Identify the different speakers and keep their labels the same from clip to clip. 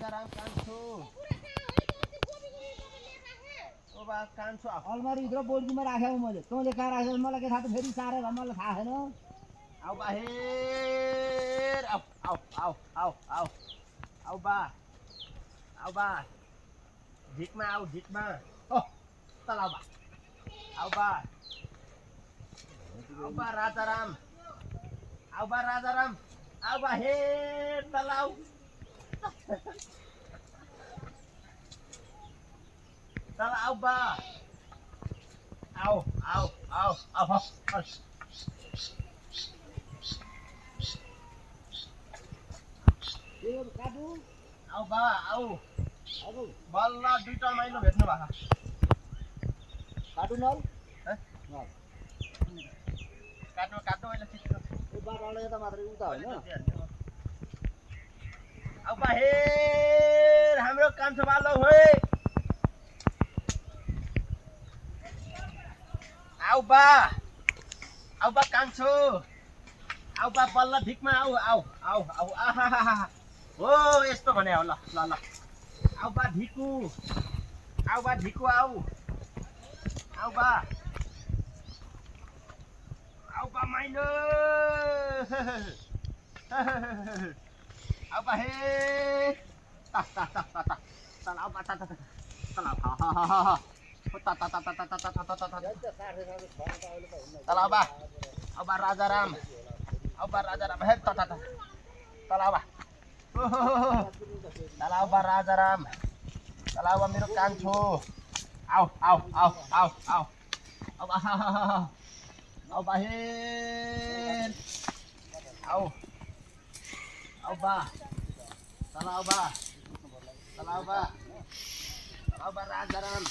Speaker 1: राजाराम कान्छो ओ बा कान्छो
Speaker 2: अलमारी भित्र बोर्डीमा राखेको मैले तँले कहाँ राखेको मलाई के थाहा त फेरि साह्रै भयो मलाई थाहा छैन
Speaker 1: आउ बाहिर आउ आउ आउ आउ आउ आउ बा ढिकमा आउ ढिकमा ओ तल आउ बा राजाराम आउ बा हेर तल आउ तल आउ बा आउ आउ आउ आउ
Speaker 2: काटु
Speaker 1: आउ बा आउ
Speaker 2: अब
Speaker 1: बल्ल दुईटा माइलो भेट्नु भएको
Speaker 2: काटु नल
Speaker 1: काट्नु अहिले छिटो
Speaker 2: यो बाटोबाट यता मात्रै उता होइन
Speaker 1: अब बाहिर हाम्रो कान्छो बालो होइ आउ बा कान्छो आउ बा बल्ल ढिकमा आउ आउ आउ आउ आहा हो यस्तो भने हो ल ल ल आउ बा ढिकु आउ बा माइलो आउ बा हे तल आउ बा तल आउ बा राजाराम हे तल आउ बा राजाराम तल आउ बा मेरो कान्छो आउ आउ आउ आउ आउ आउ बाहिर आउ बा तल आउ बा राजाराम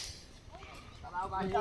Speaker 1: तल आउ बाहिर